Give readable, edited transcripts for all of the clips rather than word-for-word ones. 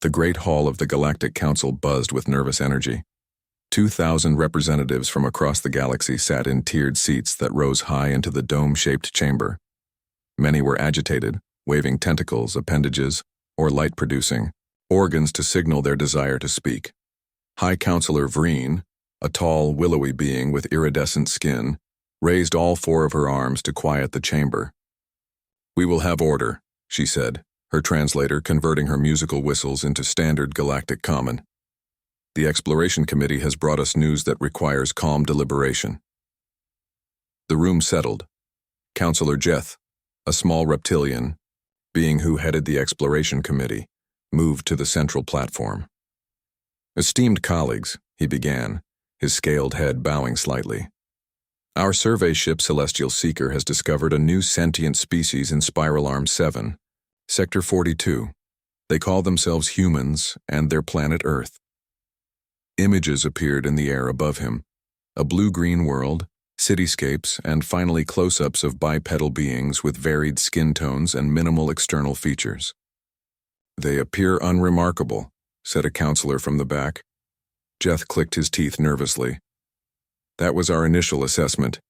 The great hall of the Galactic Council buzzed with nervous energy. 2,000 representatives from across the galaxy sat in tiered seats that rose high into the dome-shaped chamber. Many were agitated, waving tentacles, appendages, or light-producing organs to signal their desire to speak. High Counselor Vreen, a tall, willowy being with iridescent skin, raised all 4 of her arms to quiet the chamber. "We will have order," she said, her translator converting her musical whistles into standard galactic common. "The Exploration Committee has brought us news that requires calm deliberation." The room settled. Counselor Jeth, a small reptilian, being who headed the Exploration Committee, moved to the central platform. "Esteemed colleagues," he began, his scaled head bowing slightly. "Our survey ship Celestial Seeker has discovered a new sentient species in Spiral Arm 7, Sector 42. They call themselves humans and their planet Earth." Images appeared in the air above him. A blue-green world, cityscapes, and finally close-ups of bipedal beings with varied skin tones and minimal external features. "They appear unremarkable," said a counselor from the back. Jeth clicked his teeth nervously. "That was our initial assessment.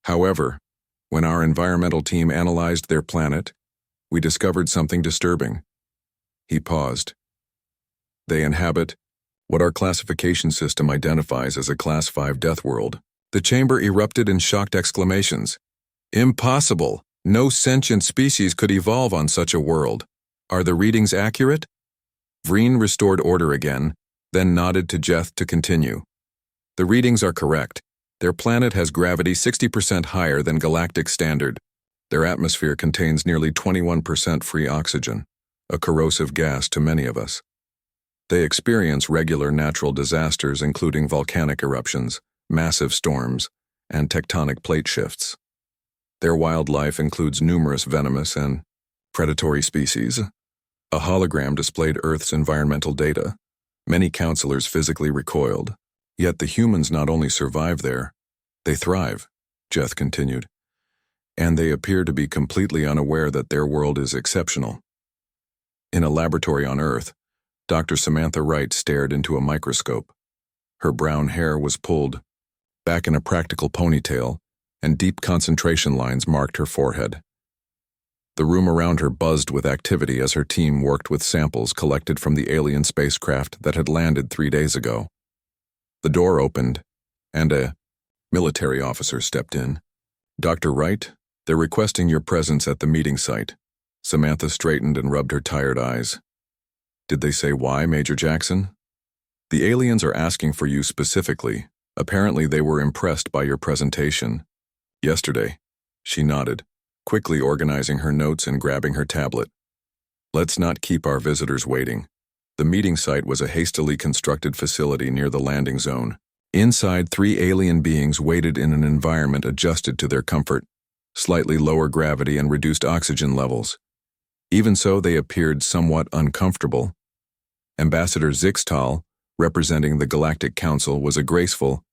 However, when our environmental team analyzed their planet, we discovered something disturbing." He paused. "They inhabit what our classification system identifies as a Class 5 death world." The chamber erupted in shocked exclamations. "Impossible! No sentient species could evolve on such a world. Are the readings accurate?" Vreen restored order again, then nodded to Jeth to continue. "The readings are correct. Their planet has gravity 60% higher than galactic standard. Their atmosphere contains nearly 21% free oxygen, a corrosive gas to many of us. They experience regular natural disasters including volcanic eruptions, massive storms, and tectonic plate shifts. Their wildlife includes numerous venomous and predatory species." A hologram displayed Earth's environmental data. Many counselors physically recoiled. "Yet the humans not only survive there, they thrive," Jeth continued. "And they appear to be completely unaware that their world is exceptional." In a laboratory on Earth, Dr. Samantha Wright stared into a microscope. Her brown hair was pulled back in a practical ponytail, and deep concentration lines marked her forehead. The room around her buzzed with activity as her team worked with samples collected from the alien spacecraft that had landed 3 days ago. The door opened, and a military officer stepped in. "Dr. Wright, they're requesting your presence at the meeting site." Samantha straightened and rubbed her tired eyes. "Did they say why, Major Jackson?" "The aliens are asking for you specifically. Apparently they were impressed by your presentation yesterday." She nodded, quickly organizing her notes and grabbing her tablet. "Let's not keep our visitors waiting." The meeting site was a hastily constructed facility near the landing zone. Inside, 3 alien beings waited in an environment adjusted to their comfort, slightly lower gravity and reduced oxygen levels. Even so, they appeared somewhat uncomfortable. Ambassador Zixtal, representing the Galactic Council, was a graceful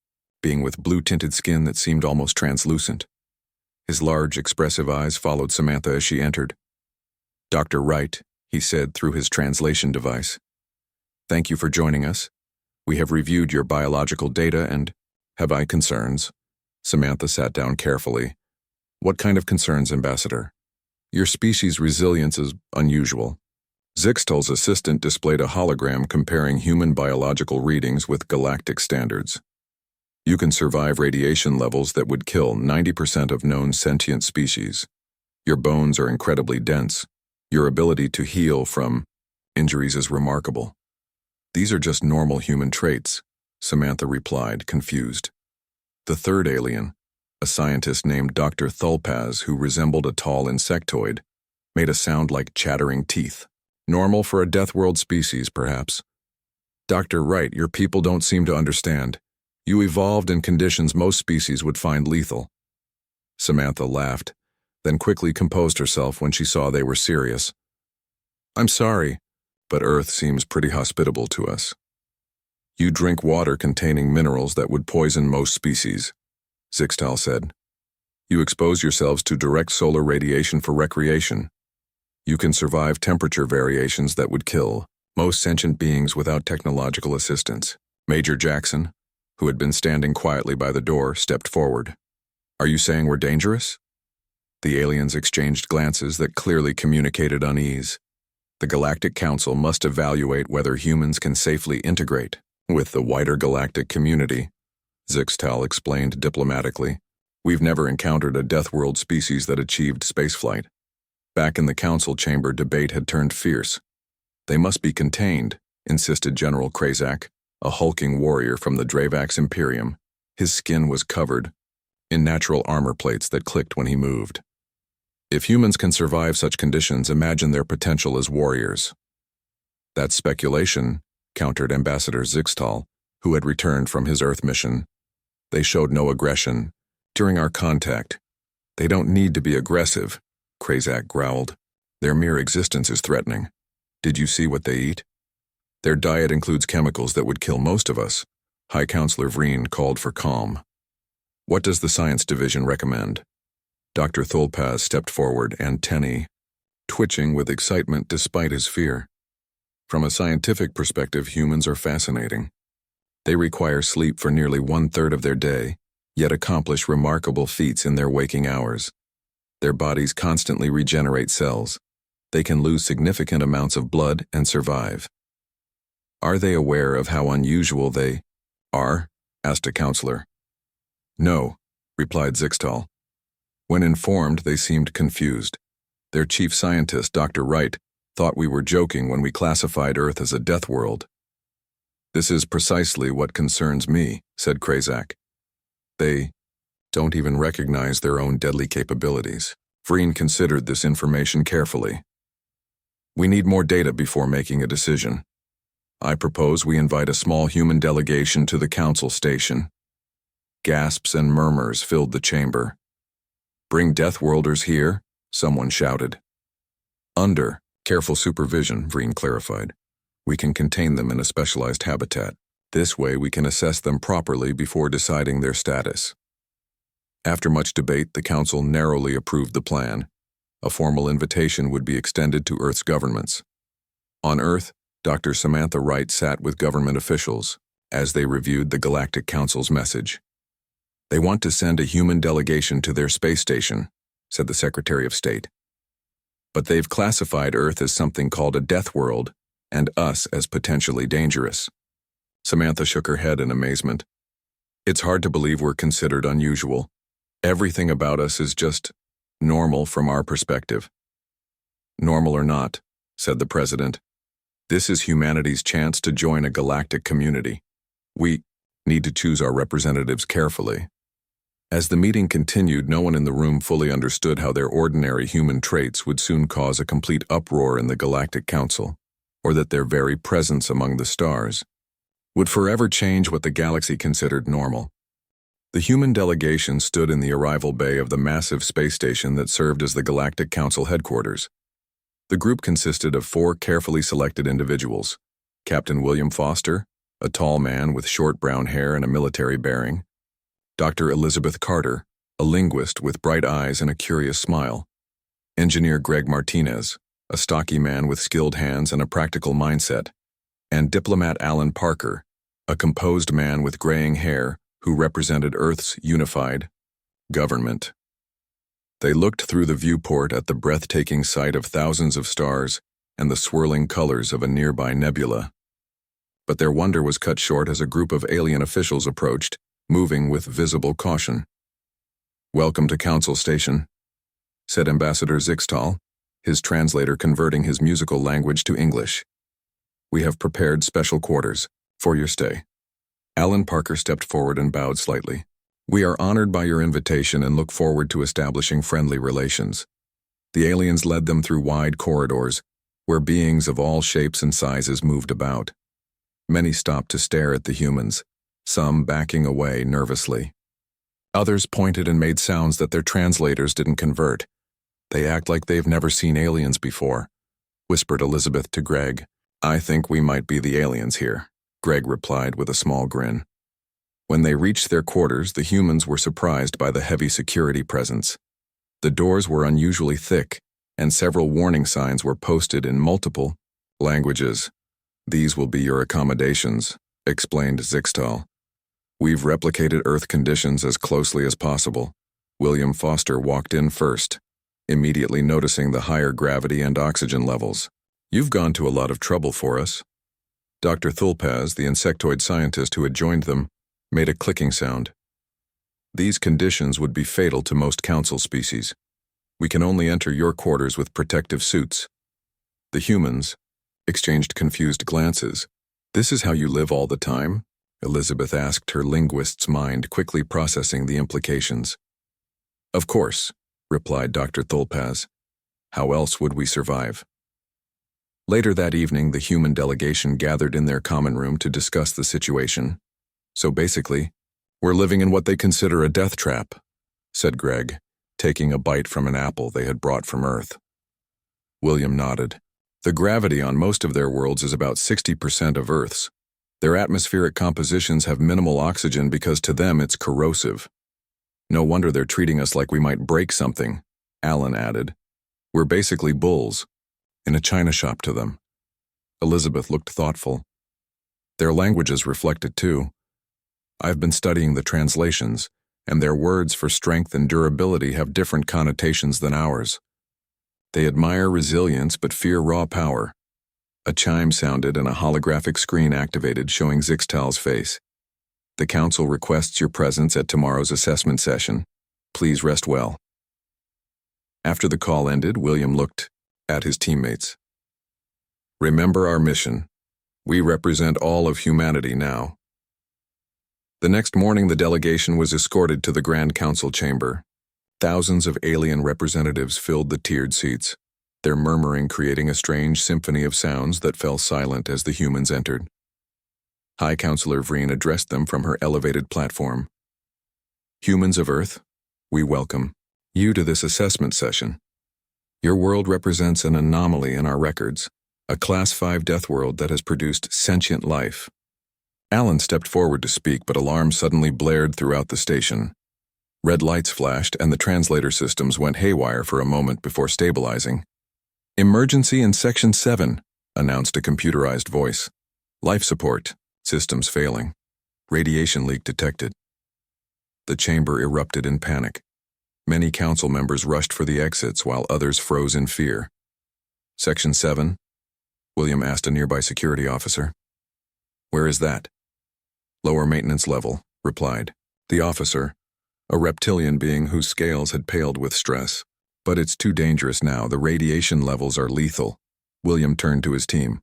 being with blue-tinted skin that seemed almost translucent. His large, expressive eyes followed Samantha as she entered. "Dr. Wright," he said through his translation device. "Thank you for joining us. We have reviewed your biological data and have I concerns." Samantha sat down carefully. "What kind of concerns, Ambassador?" "Your species' resilience is unusual." Zixtal's assistant displayed a hologram comparing human biological readings with galactic standards. "You can survive radiation levels that would kill 90% of known sentient species. Your bones are incredibly dense. Your ability to heal from injuries is remarkable." "These are just normal human traits," Samantha replied, confused. The third alien, a scientist named Dr. Thulpaz, who resembled a tall insectoid, made a sound like chattering teeth. "Normal for a death world species, perhaps." "Dr. Wright, your people don't seem to understand. You evolved in conditions most species would find lethal." Samantha laughed, then quickly composed herself when she saw they were serious. "I'm sorry, but Earth seems pretty hospitable to us. You drink water containing minerals that would poison most species," Zixtal said. "You expose yourselves to direct solar radiation for recreation. You can survive temperature variations that would kill Most sentient beings without technological assistance. Major Jackson, who had been standing quietly by the door, stepped forward. Are you saying we're dangerous? The aliens exchanged glances that clearly communicated unease. The Galactic Council must evaluate whether humans can safely integrate with the wider galactic community, Zixtal explained diplomatically. We've never encountered a Deathworld species that achieved spaceflight. Back in the council chamber, debate had turned fierce. They must be contained, insisted General Krazak, a hulking warrior from the Dravax Imperium. His skin was covered in natural armor plates that clicked when he moved. If humans can survive such conditions, imagine their potential as warriors. That's speculation, countered Ambassador Zixtal, who had returned from his Earth mission. They showed no aggression during our contact. They don't need to be aggressive, Krazak growled. Their mere existence is threatening. Did you see what they eat? Their diet includes chemicals that would kill most of us. High Counselor Vreen called for calm. What does the Science Division recommend? Dr. Thulpaz stepped forward, antennae twitching with excitement despite his fear. From a scientific perspective, humans are fascinating. They require sleep for nearly 1/3 of their day, yet accomplish remarkable feats in their waking hours. Their bodies constantly regenerate cells. They can lose significant amounts of blood and survive. Are they aware of how unusual they are? Asked a counselor. No, replied Zixtal. When informed, they seemed confused. Their chief scientist, Dr. Wright, thought we were joking when we classified Earth as a death world. This is precisely what concerns me, said Krazak. They don't even recognize their own deadly capabilities. Vreen considered this information carefully. We need more data before making a decision. I propose we invite a small human delegation to the council station. Gasps and murmurs filled the chamber. Bring Deathworlders here, someone shouted. Under careful supervision, Vreen clarified. We can contain them in a specialized habitat. This way we can assess them properly before deciding their status. After much debate, the council narrowly approved the plan. A formal invitation would be extended to Earth's governments. On Earth, Dr. Samantha Wright sat with government officials as they reviewed the Galactic Council's message. They want to send a human delegation to their space station, said the Secretary of State. But they've classified Earth as something called a death world, and us as potentially dangerous. Samantha shook her head in amazement. It's hard to believe we're considered unusual. Everything about us is just normal from our perspective. Normal or not, said the president. This is humanity's chance to join a galactic community. We need to choose our representatives carefully. As the meeting continued, no one in the room fully understood how their ordinary human traits would soon cause a complete uproar in the Galactic Council, or that their very presence among the stars would forever change what the galaxy considered normal. The human delegation stood in the arrival bay of the massive space station that served as the Galactic Council headquarters. The group consisted of 4 carefully selected individuals: Captain William Foster, a tall man with short brown hair and a military bearing; Dr. Elizabeth Carter, a linguist with bright eyes and a curious smile; Engineer Greg Martinez, a stocky man with skilled hands and a practical mindset; and Diplomat Alan Parker, a composed man with graying hair who represented Earth's unified government. They looked through the viewport at the breathtaking sight of thousands of stars and the swirling colors of a nearby nebula. But their wonder was cut short as a group of alien officials approached, moving with visible caution. Welcome to Council Station, said Ambassador Zixtal, his translator converting his musical language to English. We have prepared special quarters for your stay. Alan Parker stepped forward and bowed slightly. We are honored by your invitation and look forward to establishing friendly relations. The aliens led them through wide corridors, where beings of all shapes and sizes moved about. Many stopped to stare at the humans, some backing away nervously. Others pointed and made sounds that their translators didn't convert. They act like they've never seen aliens before, whispered Elizabeth to Greg. I think we might be the aliens here, Greg replied with a small grin. When they reached their quarters, the humans were surprised by the heavy security presence. The doors were unusually thick, and several warning signs were posted in multiple languages. "These will be your accommodations," explained Zixtal. "We've replicated Earth conditions as closely as possible." William Foster walked in first, immediately noticing the higher gravity and oxygen levels. "You've gone to a lot of trouble for us." Dr. Thulpaz, the insectoid scientist who had joined them, made a clicking sound. "These conditions would be fatal to most council species. We can only enter your quarters with protective suits." The humans exchanged confused glances. "This is how you live all the time?" Elizabeth asked, her linguist's mind quickly processing the implications. "Of course," replied Dr. Thulpaz. "How else would we survive?" Later that evening, the human delegation gathered in their common room to discuss the situation. "So basically, we're living in what they consider a death trap," said Greg, taking a bite from an apple they had brought from Earth. William nodded. "The gravity on most of their worlds is about 60% of Earth's. Their atmospheric compositions have minimal oxygen because to them it's corrosive. No wonder they're treating us like we might break something," Alan added. "We're basically bulls in a china shop to them." Elizabeth looked thoughtful. "Their languages reflect it too. I've been studying the translations, and their words for strength and durability have different connotations than ours. They admire resilience but fear raw power." A chime sounded and a holographic screen activated showing Zixtal's face. "The council requests your presence at tomorrow's assessment session. Please rest well." After the call ended, William looked at his teammates. "Remember our mission. We represent all of humanity now." The next morning, the delegation was escorted to the Grand Council chamber. Thousands of alien representatives filled the tiered seats, their murmuring creating a strange symphony of sounds that fell silent as the humans entered. High Counselor Vreen addressed them from her elevated platform. "Humans of Earth, we welcome you to this assessment session. Your world represents an anomaly in our records, a Class 5 death world that has produced sentient life." Alan stepped forward to speak, but alarms suddenly blared throughout the station. Red lights flashed, and the translator systems went haywire for a moment before stabilizing. "Emergency in Section 7, announced a computerized voice. "Life support, systems failing. Radiation leak detected." The chamber erupted in panic. Many council members rushed for the exits while others froze in fear. "Section 7? William asked a nearby security officer. "Where is that?" "Lower maintenance level," replied the officer, a reptilian being whose scales had paled with stress. "But it's too dangerous now. The radiation levels are lethal." William turned to his team.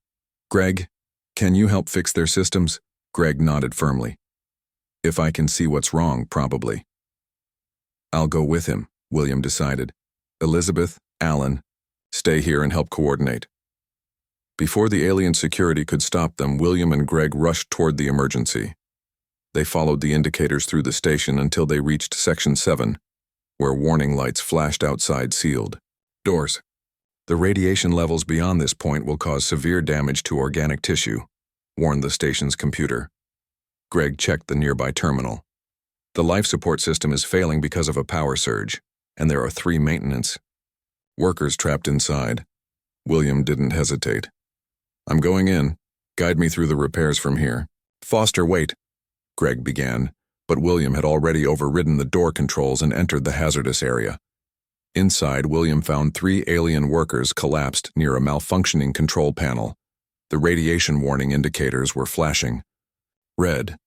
"Greg, can you help fix their systems?" Greg nodded firmly. "If I can see what's wrong, probably." "I'll go with him," William decided. "Elizabeth, Alan, stay here and help coordinate." Before the alien security could stop them, William and Greg rushed toward the emergency. They followed the indicators through the station until they reached Section 7, where warning lights flashed outside sealed doors. "The radiation levels beyond this point will cause severe damage to organic tissue," warned the station's computer. Greg checked the nearby terminal. "The life support system is failing because of a power surge, and there are 3 maintenance workers trapped inside." William didn't hesitate. "I'm going in. Guide me through the repairs from here." "Foster, wait," Greg began, but William had already overridden the door controls and entered the hazardous area. Inside, William found 3 alien workers collapsed near a malfunctioning control panel. The radiation warning indicators were flashing red,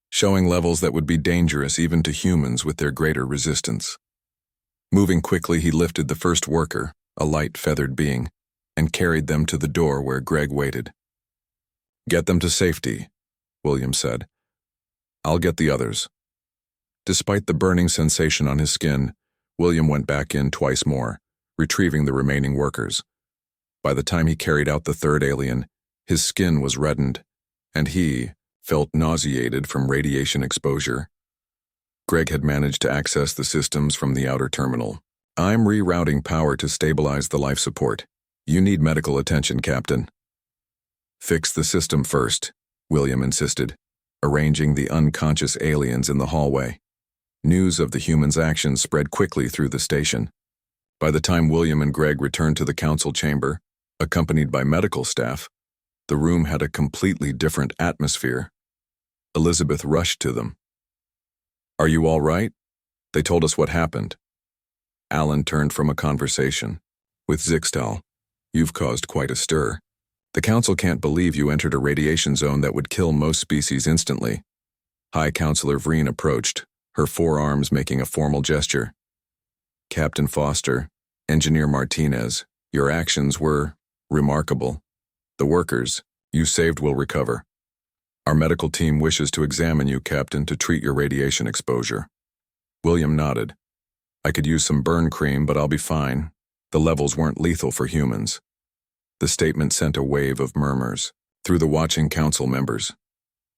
showing levels that would be dangerous even to humans with their greater resistance. Moving quickly, he lifted the first worker, a light feathered being, and carried them to the door where Greg waited. "Get them to safety," William said. "I'll get the others." Despite the burning sensation on his skin, William went back in twice more, retrieving the remaining workers. By the time he carried out the 3rd alien, his skin was reddened, and he felt nauseated from radiation exposure. Greg had managed to access the systems from the outer terminal. "I'm rerouting power to stabilize the life support. You need medical attention, Captain." "Fix the system first," William insisted, arranging the unconscious aliens in the hallway. News of the humans' actions spread quickly through the station. By the time William and Greg returned to the council chamber, accompanied by medical staff, The room had a completely different atmosphere. Elizabeth rushed to them. "Are you all right? They told us what happened." Alan turned from a conversation with Zixtal. "You've caused quite a stir. The Council can't believe you entered a radiation zone that would kill most species instantly." High Counselor Vreen approached, her forearms making a formal gesture. "Captain Foster, Engineer Martinez, your actions were remarkable. The workers you saved will recover. Our medical team wishes to examine you, Captain, to treat your radiation exposure." William nodded. "I could use some burn cream, but I'll be fine. The levels weren't lethal for humans." The statement sent a wave of murmurs through the watching council members.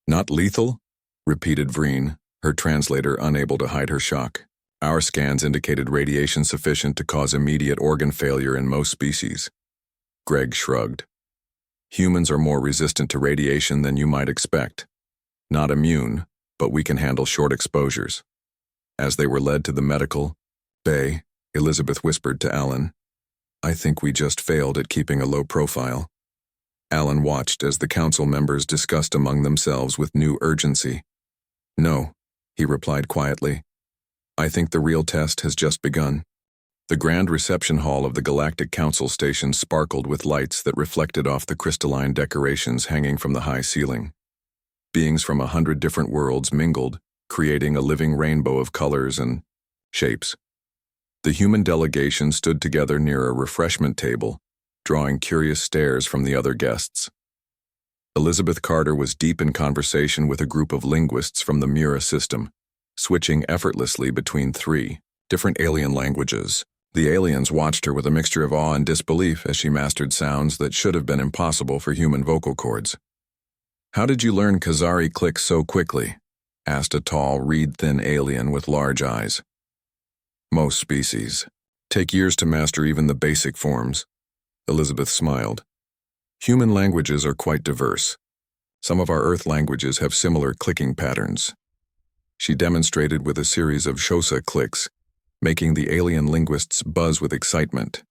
"Not lethal?" repeated Vreen, her translator unable to hide her shock. "Our scans indicated radiation sufficient to cause immediate organ failure in most species." Greg shrugged. "Humans are more resistant to radiation than you might expect. Not immune, but we can handle short exposures." As they were led to the medical bay, Elizabeth whispered to Alan, "I think we just failed at keeping a low profile." Alan watched as the council members discussed among themselves with new urgency. "No," he replied quietly. "I think the real test has just begun." The grand reception hall of the Galactic Council station sparkled with lights that reflected off the crystalline decorations hanging from the high ceiling. Beings from 100 different worlds mingled, creating a living rainbow of colors and shapes. The human delegation stood together near a refreshment table, drawing curious stares from the other guests. Elizabeth Carter was deep in conversation with a group of linguists from the Mira system, switching effortlessly between 3 different alien languages. The aliens watched her with a mixture of awe and disbelief as she mastered sounds that should have been impossible for human vocal cords. "How did you learn Khazari click so quickly?" asked a tall, reed-thin alien with large eyes. "Most species take years to master even the basic forms." Elizabeth smiled. "Human languages are quite diverse. Some of our Earth languages have similar clicking patterns." She demonstrated with a series of Xhosa clicks, making the alien linguists buzz with excitement.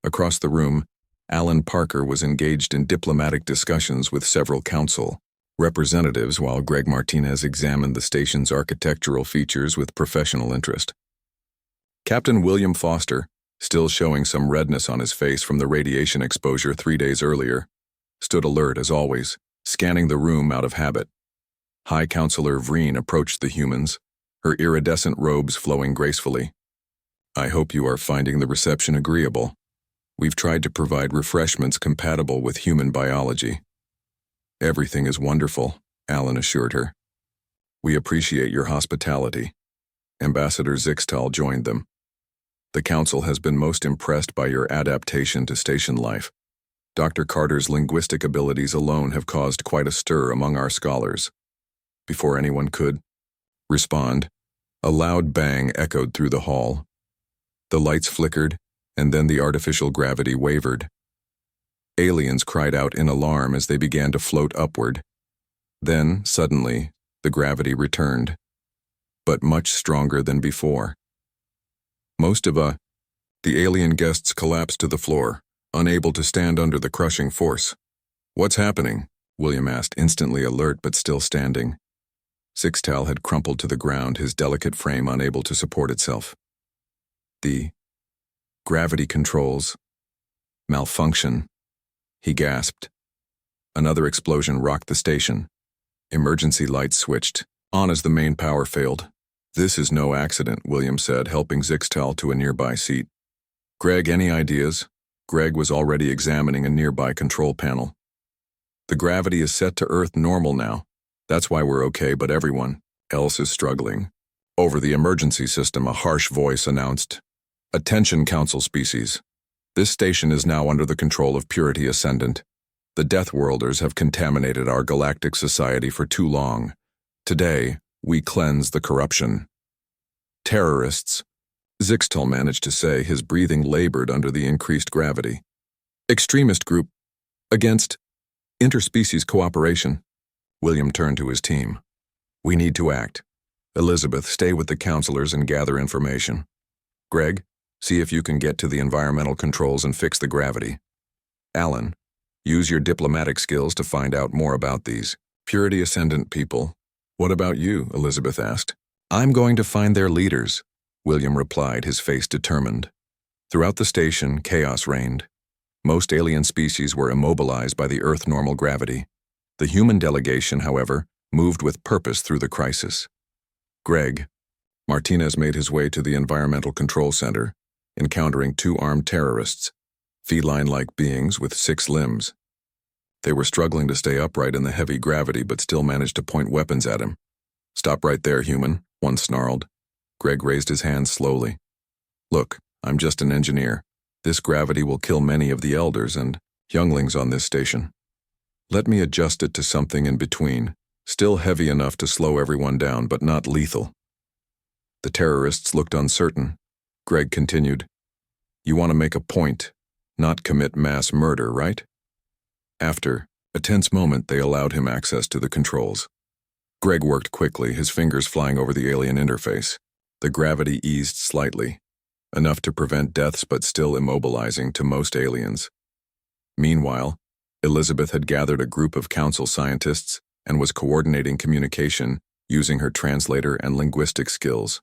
Across the room, Alan Parker was engaged in diplomatic discussions with several council representatives while Greg Martinez examined the station's architectural features with professional interest. Captain William Foster, still showing some redness on his face from the radiation exposure 3 days earlier, stood alert as always, scanning the room out of habit. High Counselor Vreen approached the humans, her iridescent robes flowing gracefully. "I hope you are finding the reception agreeable. We've tried to provide refreshments compatible with human biology." "Everything is wonderful," Alan assured her. "We appreciate your hospitality." Ambassador Zixtal joined them. "The Council has been most impressed by your adaptation to station life. Dr. Carter's linguistic abilities alone have caused quite a stir among our scholars." Before anyone could respond, a loud bang echoed through the hall. The lights flickered, and then the artificial gravity wavered. Aliens cried out in alarm as they began to float upward. Then, suddenly, the gravity returned, but much stronger than before. Most of the alien guests collapsed to the floor, unable to stand under the crushing force. "What's happening?" William asked, instantly alert but still standing. Zixtal had crumpled to the ground, his delicate frame unable to support itself. "The gravity controls malfunction," he gasped. Another explosion rocked the station. Emergency lights switched on as the main power failed. "This is no accident," William said, helping Zixtal to a nearby seat. "Greg, any ideas?" Greg was already examining a nearby control panel. "The gravity is set to Earth normal now. That's why we're okay, but everyone else is struggling." Over the emergency system, a harsh voice announced, "Attention, Council species. This station is now under the control of Purity Ascendant. The Deathworlders have contaminated our galactic society for too long. Today, we cleanse the corruption." "Terrorists," Zixtal managed to say, his breathing labored under the increased gravity. "Extremist group against interspecies cooperation." William turned to his team. "We need to act. Elizabeth, stay with the counselors and gather information. Greg, see if you can get to the environmental controls and fix the gravity. Alan, Use your diplomatic skills to find out more about these Purity Ascendant people. What about you? Elizabeth asked. I'm going to find their leaders, William replied, his face determined. Throughout the station, chaos reigned. Most alien species were immobilized by the Earth normal gravity. The human delegation, however, moved with purpose through the crisis. Greg Martinez made his way to the Environmental Control Center, encountering 2 armed terrorists, feline-like beings with 6 limbs. They were struggling to stay upright in the heavy gravity but still managed to point weapons at him. Stop right there, human, one snarled. Greg raised his hands slowly. Look, I'm just an engineer. This gravity will kill many of the elders and younglings on this station. Let me adjust it to something in between, still heavy enough to slow everyone down but not lethal. The terrorists looked uncertain. Greg continued, You want to make a point, not commit mass murder, right? After a tense moment, they allowed him access to the controls. Greg worked quickly, his fingers flying over the alien interface. The gravity eased slightly, enough to prevent deaths but still immobilizing to most aliens. Meanwhile, Elizabeth had gathered a group of council scientists and was coordinating communication using her translator and linguistic skills.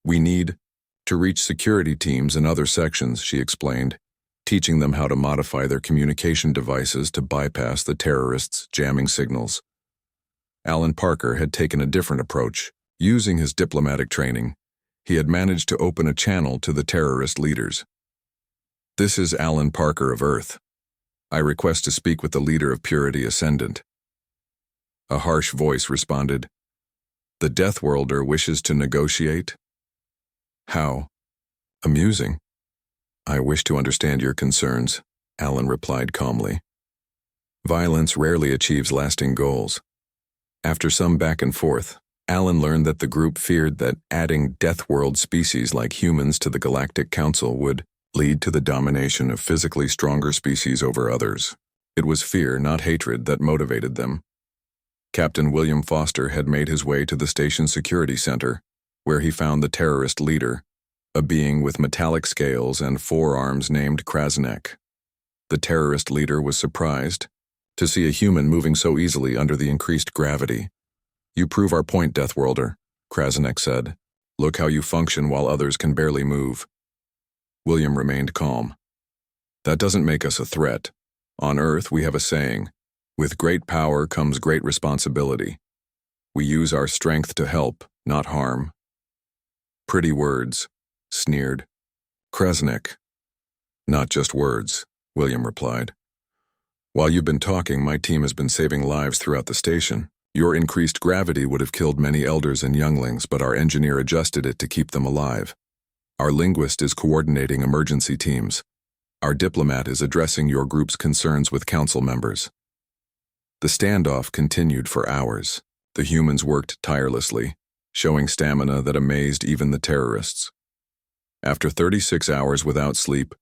We need to reach security teams in other sections, she explained, teaching them how to modify their communication devices to bypass the terrorists' jamming signals. Alan Parker had taken a different approach. Using his diplomatic training, he had managed to open a channel to the terrorist leaders. This is Alan Parker of Earth. I request to speak with the leader of Purity Ascendant. A harsh voice responded, The Deathworlder wishes to negotiate? How amusing. I wish to understand your concerns, Alan replied calmly. Violence rarely achieves lasting goals. After some back and forth, Alan learned that the group feared that adding Deathworld species like humans to the Galactic Council would lead to the domination of physically stronger species over others. It was fear, not hatred, that motivated them. Captain William Foster had made his way to the station's security center, where he found the terrorist leader, a being with metallic scales and 4 arms named Krasnek. The terrorist leader was surprised to see a human moving so easily under the increased gravity. You prove our point, Deathworlder, Krasnek said. Look how you function while others can barely move. William remained calm. That doesn't make us a threat. On Earth, we have a saying, with great power comes great responsibility. We use our strength to help, not harm. Pretty words, sneered Krasnek. Not just words, William replied. While you've been talking, my team has been saving lives throughout the station. Your increased gravity would have killed many elders and younglings, but our engineer adjusted it to keep them alive. Our linguist is coordinating emergency teams. Our diplomat is addressing your group's concerns with council members. The standoff continued for hours. The humans worked tirelessly, showing stamina that amazed even the terrorists. After 36 hours without sleep,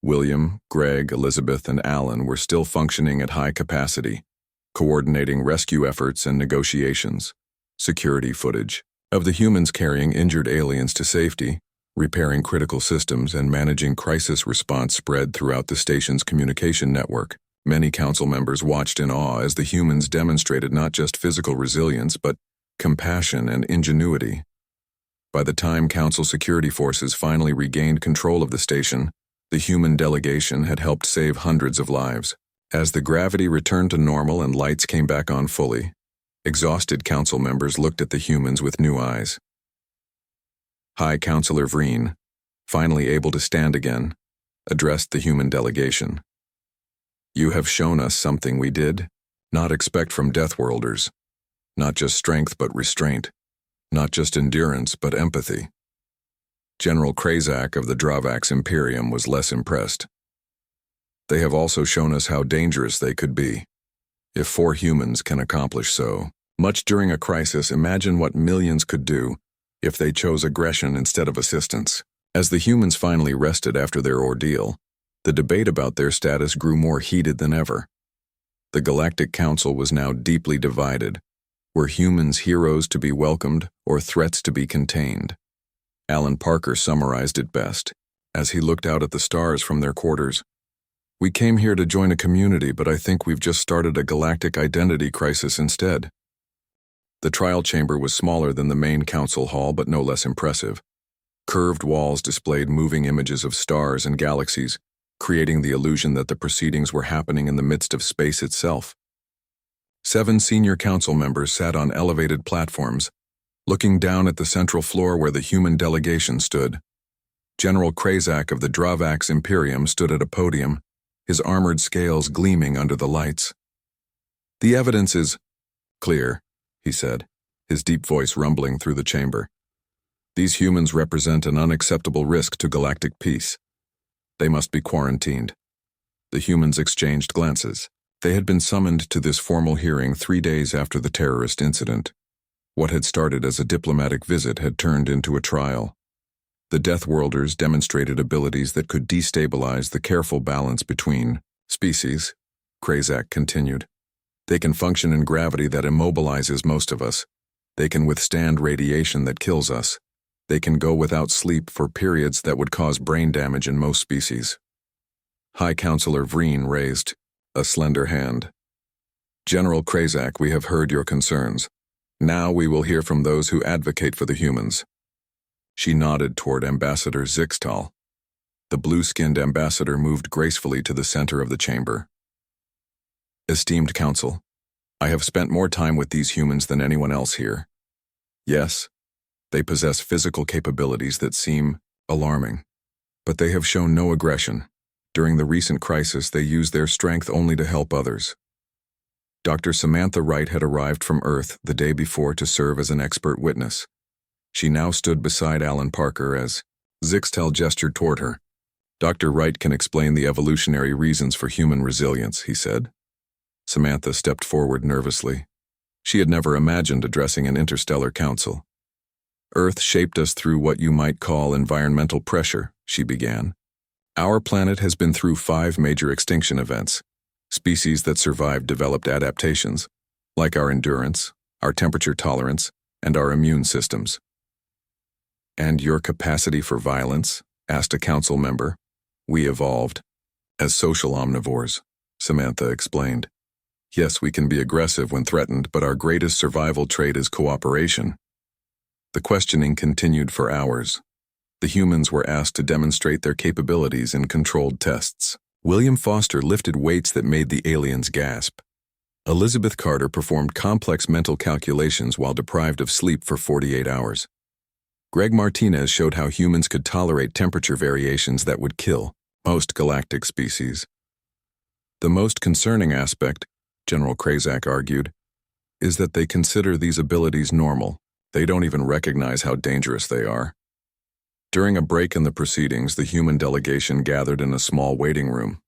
William, Greg, Elizabeth, and Alan were still functioning at high capacity, coordinating rescue efforts and negotiations. Security footage of the humans carrying injured aliens to safety, repairing critical systems, and managing crisis response spread throughout the station's communication network. Many council members watched in awe as the humans demonstrated not just physical resilience but compassion and ingenuity. By the time council security forces finally regained control of the station, the human delegation had helped save hundreds of lives. As the gravity returned to normal and lights came back on fully, exhausted council members looked at the humans with new eyes. High Counselor Vreen, finally able to stand again, addressed the human delegation. You have shown us something we did not expect from Deathworlders. Not just strength but restraint. Not just endurance but empathy. General Krazak of the Dravax Imperium was less impressed. They have also shown us how dangerous they could be. If 4 humans can accomplish so much during a crisis, imagine what millions could do if they chose aggression instead of assistance. As the humans finally rested after their ordeal, the debate about their status grew more heated than ever. The Galactic Council was now deeply divided. Were humans heroes to be welcomed or threats to be contained? Alan Parker summarized it best as he looked out at the stars from their quarters. We came here to join a community, but I think we've just started a galactic identity crisis instead. The trial chamber was smaller than the main council hall, but no less impressive. Curved walls displayed moving images of stars and galaxies, creating the illusion that the proceedings were happening in the midst of space itself. 7 senior council members sat on elevated platforms, looking down at the central floor where the human delegation stood. General Krazak of the Dravax Imperium stood at a podium, his armored scales gleaming under the lights. "The evidence is clear," he said, his deep voice rumbling through the chamber. "These humans represent an unacceptable risk to galactic peace. They must be quarantined." The humans exchanged glances. They had been summoned to this formal hearing 3 days after the terrorist incident. What had started as a diplomatic visit had turned into a trial. The Deathworlders demonstrated abilities that could destabilize the careful balance between species, Krazak continued. "They can function in gravity that immobilizes most of us. They can withstand radiation that kills us. They can go without sleep for periods that would cause brain damage in most species." High Counselor Vreen raised a slender hand. "General Krazak, we have heard your concerns. Now we will hear from those who advocate for the humans." She nodded toward Ambassador Zixtal. The blue-skinned ambassador moved gracefully to the center of the chamber. "Esteemed Council, I have spent more time with these humans than anyone else here. Yes, they possess physical capabilities that seem alarming, but they have shown no aggression. During the recent crisis, they used their strength only to help others." Dr. Samantha Wright had arrived from Earth the day before to serve as an expert witness. She now stood beside Alan Parker as Zixtal gestured toward her. "Dr. Wright can explain the evolutionary reasons for human resilience," he said. Samantha stepped forward nervously. She had never imagined addressing an interstellar council. "Earth shaped us through what you might call environmental pressure," she began. "Our planet has been through 5 major extinction events. Species that survived developed adaptations, like our endurance, our temperature tolerance, and our immune systems." "And your capacity for violence?" asked a council member. "We evolved as social omnivores," Samantha explained. "Yes, we can be aggressive when threatened, but our greatest survival trait is cooperation." The questioning continued for hours. The humans were asked to demonstrate their capabilities in controlled tests. William Foster lifted weights that made the aliens gasp. Elizabeth Carter performed complex mental calculations while deprived of sleep for 48 hours. Greg Martinez showed how humans could tolerate temperature variations that would kill most galactic species. "The most concerning aspect," General Krazak argued, "is that they consider these abilities normal. They don't even recognize how dangerous they are." During a break in the proceedings, the human delegation gathered in a small waiting room.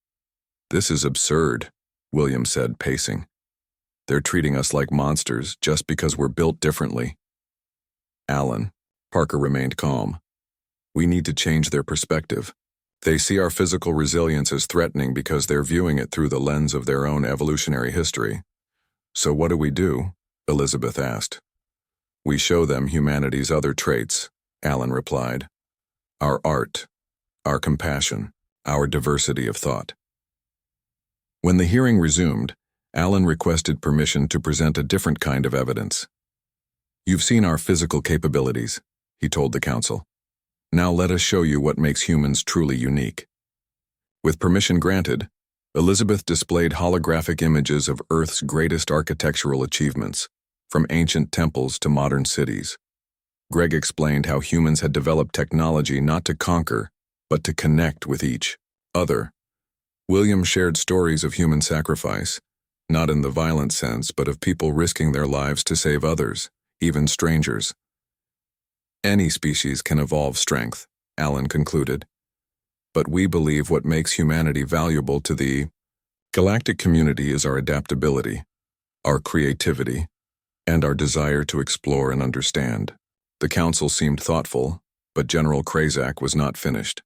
"This is absurd," William said, pacing. "They're treating us like monsters just because we're built differently." "Alan," Parker remained calm. "We need to change their perspective. They see our physical resilience as threatening because they're viewing it through the lens of their own evolutionary history." "So what do?" Elizabeth asked. "We show them humanity's other traits," Alan replied. "Our art, our compassion, our diversity of thought." When the hearing resumed, Alan requested permission to present a different kind of evidence. "You've seen our physical capabilities," he told the council. "Now let us show you what makes humans truly unique." With permission granted, Elizabeth displayed holographic images of Earth's greatest architectural achievements, from ancient temples to modern cities. Greg explained how humans had developed technology not to conquer, but to connect with each other. William shared stories of human sacrifice, not in the violent sense, but of people risking their lives to save others, even strangers. "Any species can evolve strength," Alan concluded. "But we believe what makes humanity valuable to the galactic community is our adaptability, our creativity, and our desire to explore and understand." The council seemed thoughtful, but General Krazak was not finished.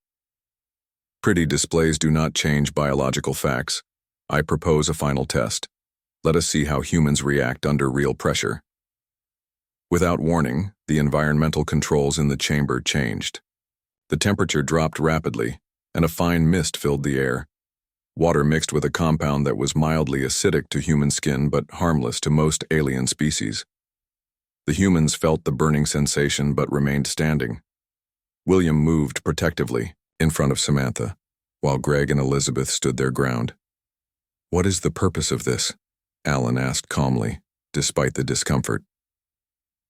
"Pretty displays do not change biological facts. I propose a final test. Let us see how humans react under real pressure." Without warning, the environmental controls in the chamber changed. The temperature dropped rapidly, and a fine mist filled the air. water mixed with a compound that was mildly acidic to human skin but harmless to most alien species. The humans felt the burning sensation but remained standing. William moved protectively in front of Samantha, while Greg and Elizabeth stood their ground. "What is the purpose of this?" Alan asked calmly, despite the discomfort.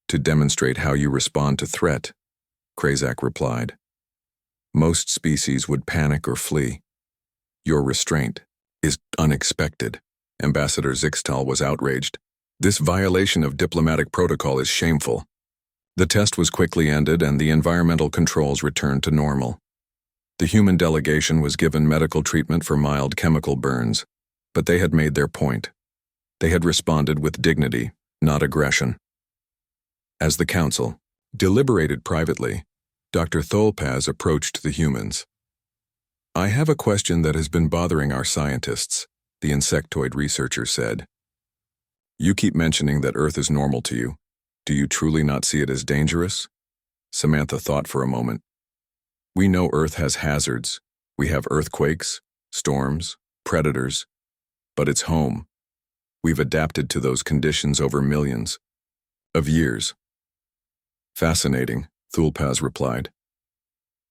"To demonstrate how you respond to threat," Krazak replied. "Most species would panic or flee. Your restraint is unexpected." Ambassador Zixtal was outraged. "This violation of diplomatic protocol is shameful." The test was quickly ended and the environmental controls returned to normal. The human delegation was given medical treatment for mild chemical burns, but they had made their point. They had responded with dignity, not aggression. As the council deliberated privately, Dr. Tholpaz approached the humans. "I have a question that has been bothering our scientists," the insectoid researcher said. "You keep mentioning that Earth is normal to you. Do you truly not see it as dangerous?" Samantha thought for a moment. "We know Earth has hazards. We have earthquakes, storms, predators. But it's home. We've adapted to those conditions over millions of years." "Fascinating," Thulpaz replied.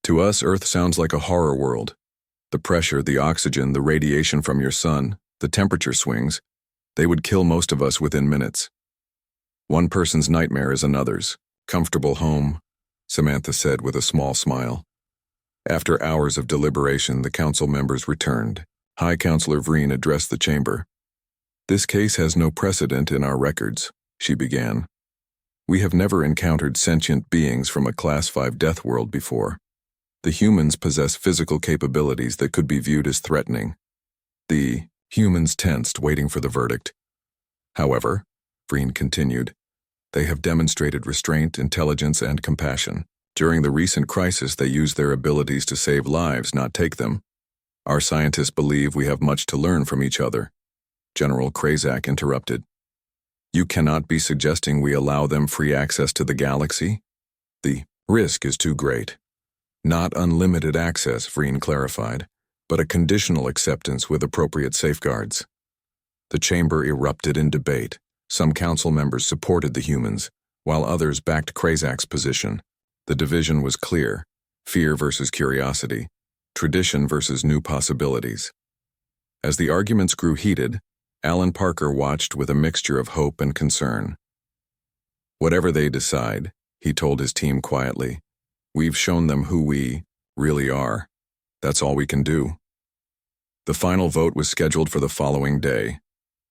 "To us, Earth sounds like a horror world. The pressure, the oxygen, the radiation from your sun, the temperature swings, they would kill most of us within minutes. One person's nightmare is another's. Comfortable home," Samantha said with a small smile. After hours of deliberation, the council members returned. High Counselor Vreen addressed the chamber. "This case has no precedent in our records," she began. "We have never encountered sentient beings from a Class 5 death world before. The humans possess physical capabilities that could be viewed as threatening." The humans tensed, waiting for the verdict. "However," Vreen continued, "they have demonstrated restraint, intelligence, and compassion. During the recent crisis, they used their abilities to save lives, not take them. Our scientists believe we have much to learn from each other." General Krazak interrupted. "You cannot be suggesting we allow them free access to the galaxy? The risk is too great." "Not unlimited access," Vreen clarified, "but a conditional acceptance with appropriate safeguards." The chamber erupted in debate. Some council members supported the humans, while others backed Krazak's position. The division was clear: fear versus curiosity, tradition versus new possibilities. As the arguments grew heated, Alan Parker watched with a mixture of hope and concern. "Whatever they decide," he told his team quietly, "we've shown them who we really are. That's all we can do." The final vote was scheduled for the following day.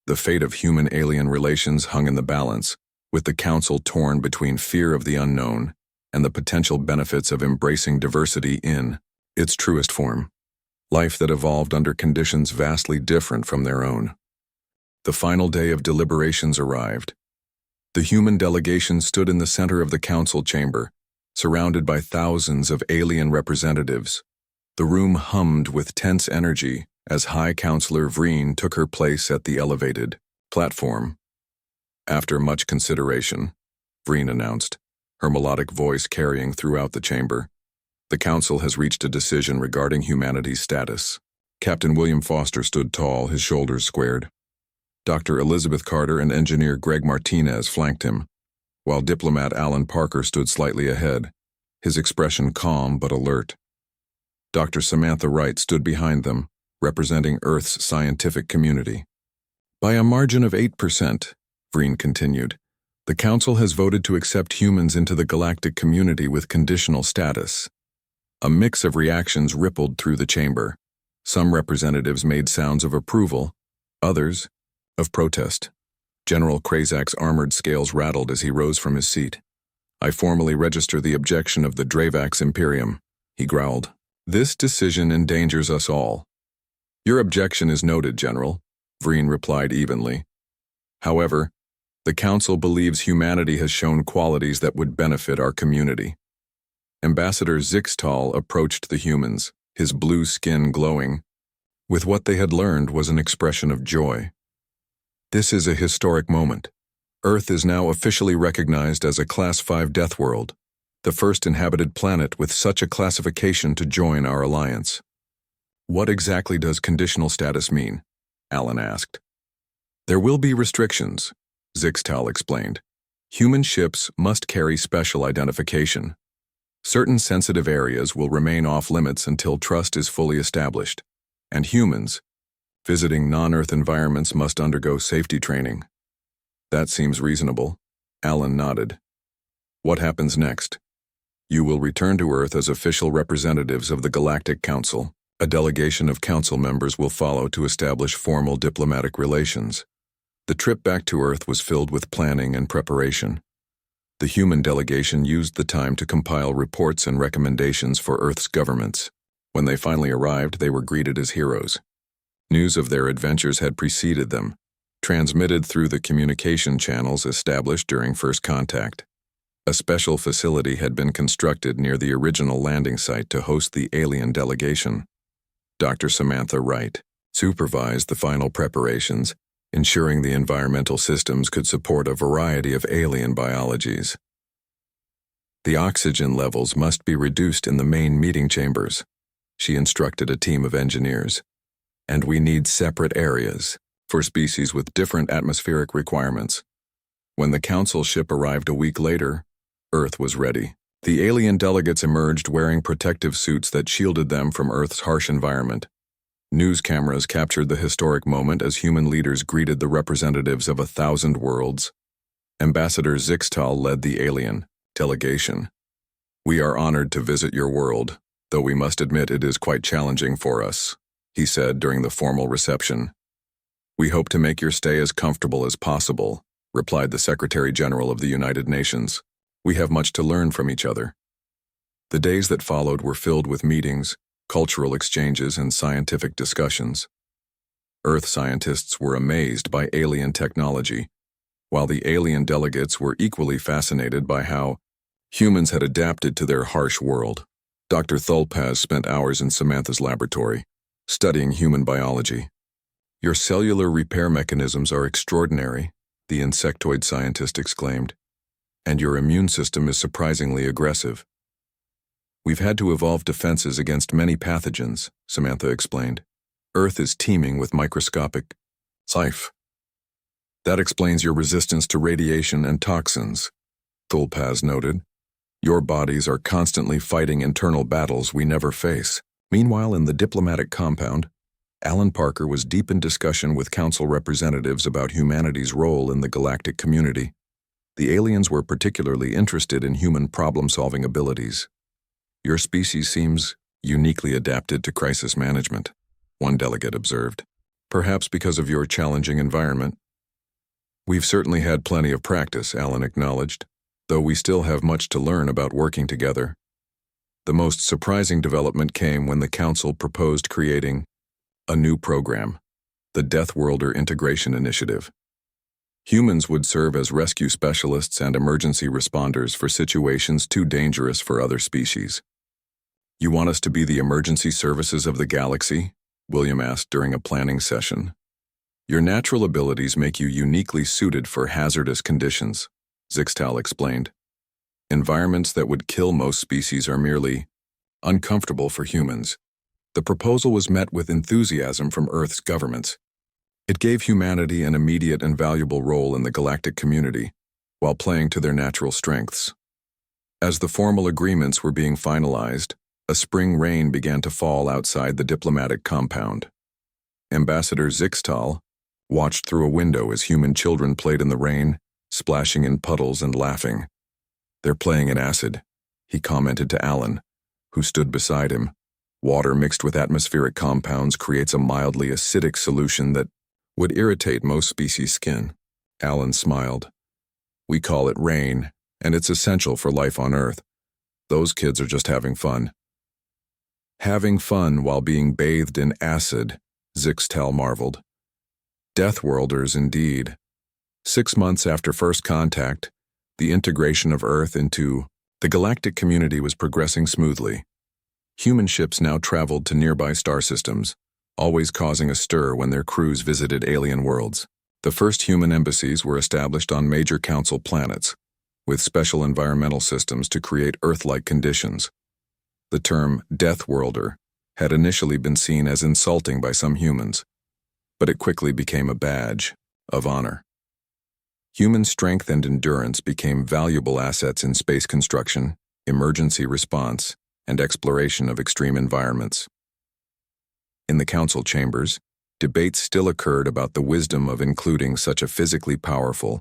The fate of human-alien relations hung in the balance, with the council torn between fear of the unknown and the potential benefits of embracing diversity in its truest form, life that evolved under conditions vastly different from their own. The final day of deliberations arrived. The human delegation stood in the center of the council chamber, surrounded by thousands of alien representatives. The room hummed with tense energy as High Counselor Vreen took her place at the elevated platform. "After much consideration," Vreen announced, her melodic voice carrying throughout the chamber, "the council has reached a decision regarding humanity's status." Captain William Foster stood tall, his shoulders squared. Dr. Elizabeth Carter and Engineer Greg Martinez flanked him, while diplomat Alan Parker stood slightly ahead, his expression calm but alert. Dr. Samantha Wright stood behind them, representing Earth's scientific community. "By a margin of 8%, Vreen continued, "the Council has voted to accept humans into the galactic community with conditional status." A mix of reactions rippled through the chamber. Some representatives made sounds of approval, others of protest. General Krazak's armored scales rattled as he rose from his seat. "I formally register the objection of the Dravax Imperium," he growled. "This decision endangers us all." "Your objection is noted, General," Vreen replied evenly. "However, the Council believes humanity has shown qualities that would benefit our community." Ambassador Zixtal approached the humans, his blue skin glowing. With what they had learned was an expression of joy. "This is a historic moment. Earth is now officially recognized as a Class 5 death world, the first inhabited planet with such a classification to join our alliance. What exactly does conditional status mean? Alan asked. There will be restrictions, Zixtal explained. Human ships must carry special identification. Certain sensitive areas will remain off-limits until trust is fully established, and humans, visiting non-Earth environments, must undergo safety training. That seems reasonable. Alan nodded. What happens next? You will return to Earth as official representatives of the Galactic Council. A delegation of council members will follow to establish formal diplomatic relations. The trip back to Earth was filled with planning and preparation. The human delegation used the time to compile reports and recommendations for Earth's governments. When they finally arrived, they were greeted as heroes. News of their adventures had preceded them, transmitted through the communication channels established during first contact. A special facility had been constructed near the original landing site to host the alien delegation. Dr. Samantha Wright supervised the final preparations, ensuring the environmental systems could support a variety of alien biologies. The oxygen levels must be reduced in the main meeting chambers, she instructed a team of engineers. And we need separate areas for species with different atmospheric requirements. When the council ship arrived a week later, Earth was ready. The alien delegates emerged wearing protective suits that shielded them from Earth's harsh environment. News cameras captured the historic moment as human leaders greeted the representatives of 1,000 worlds. Ambassador Zixtal led the alien delegation. We are honored to visit your world, though we must admit it is quite challenging for us, he said during the formal reception. We hope to make your stay as comfortable as possible, replied the Secretary General of the United Nations. We have much to learn from each other. The days that followed were filled with meetings, cultural exchanges, and scientific discussions. Earth scientists were amazed by alien technology, while the alien delegates were equally fascinated by how humans had adapted to their harsh world. Dr. Thulpaz spent hours in Samantha's laboratory, studying human biology. Your cellular repair mechanisms are extraordinary, the insectoid scientist exclaimed, and your immune system is surprisingly aggressive. We've had to evolve defenses against many pathogens, Samantha explained. Earth is teeming with microscopic life. That explains your resistance to radiation and toxins, Thulpaz noted. Your bodies are constantly fighting internal battles we never face. Meanwhile, in the diplomatic compound, Alan Parker was deep in discussion with council representatives about humanity's role in the galactic community. The aliens were particularly interested in human problem-solving abilities. Your species seems uniquely adapted to crisis management, one delegate observed. Perhaps because of your challenging environment. We've certainly had plenty of practice, Alan acknowledged, though we still have much to learn about working together. The most surprising development came when the council proposed creating a new program, the Deathworlder Integration Initiative. Humans would serve as rescue specialists and emergency responders for situations too dangerous for other species. You want us to be the emergency services of the galaxy? William asked during a planning session. Your natural abilities make you uniquely suited for hazardous conditions, Zixtal explained. Environments that would kill most species are merely uncomfortable for humans. The proposal was met with enthusiasm from Earth's governments. It gave humanity an immediate and valuable role in the galactic community, while playing to their natural strengths. As the formal agreements were being finalized, a spring rain began to fall outside the diplomatic compound. Ambassador Zixtal watched through a window as human children played in the rain, splashing in puddles and laughing. They're playing in acid, he commented to Alan, who stood beside him. Water mixed with atmospheric compounds creates a mildly acidic solution that would irritate most species' skin. Alan smiled. We call it rain, and it's essential for life on Earth. Those kids are just having fun. Having fun while being bathed in acid, Zixtal marveled. Deathworlders indeed. 6 months after first contact, the integration of Earth into the galactic community was progressing smoothly. Human ships now traveled to nearby star systems, always causing a stir when their crews visited alien worlds. The first human embassies were established on major council planets, with special environmental systems to create Earth-like conditions. The term Deathworlder had initially been seen as insulting by some humans, but it quickly became a badge of honor. Human strength and endurance became valuable assets in space construction, emergency response, and exploration of extreme environments. In the council chambers, debates still occurred about the wisdom of including such a physically powerful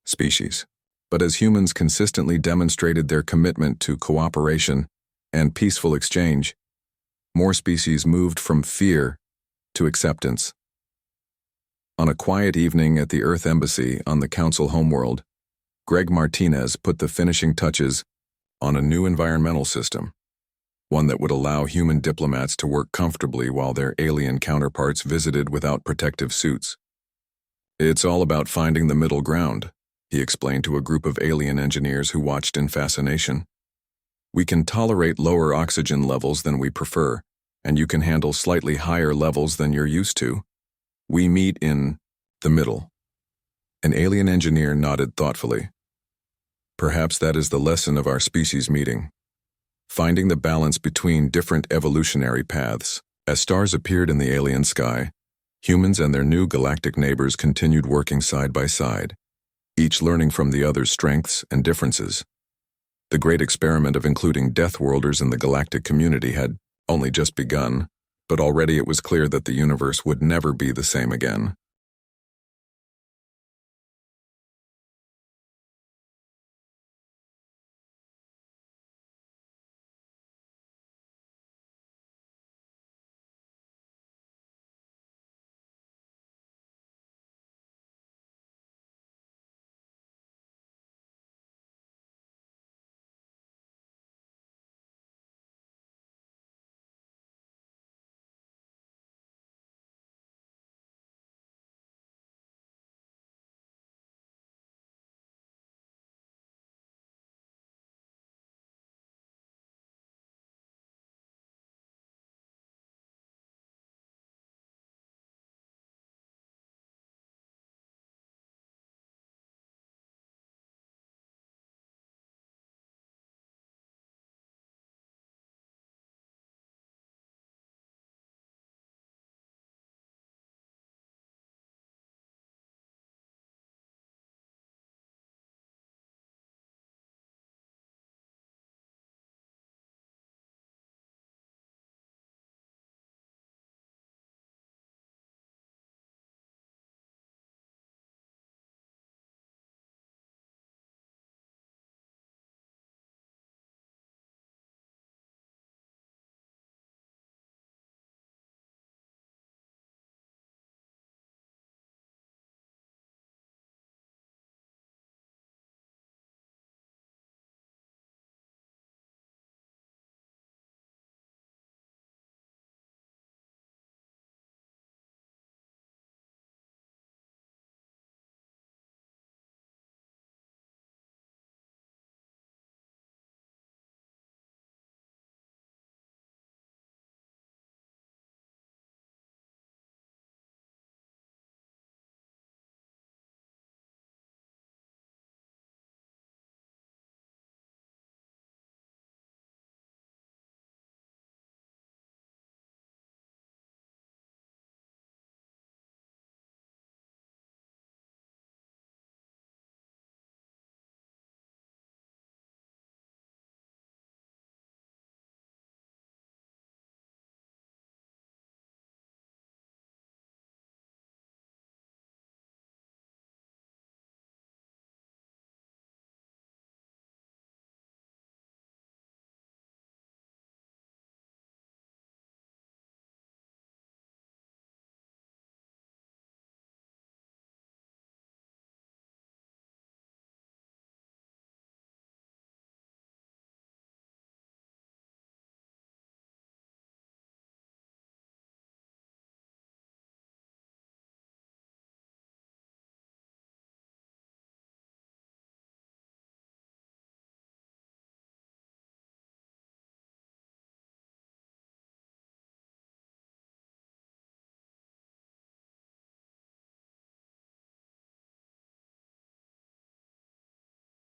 species. But as humans consistently demonstrated their commitment to cooperation and peaceful exchange, more species moved from fear to acceptance. On a quiet evening at the Earth Embassy on the Council homeworld, Greg Martinez put the finishing touches on a new environmental system, one that would allow human diplomats to work comfortably while their alien counterparts visited without protective suits. "It's all about finding the middle ground," he explained to a group of alien engineers who watched in fascination. "We can tolerate lower oxygen levels than we prefer, and you can handle slightly higher levels than you're used to. We meet in the middle." An alien engineer nodded thoughtfully. "Perhaps that is the lesson of our species meeting. Finding the balance between different evolutionary paths." As stars appeared in the alien sky, humans and their new galactic neighbors continued working side by side, each learning from the other's strengths and differences. The great experiment of including Deathworlders in the galactic community had only just begun, but already it was clear that the universe would never be the same again.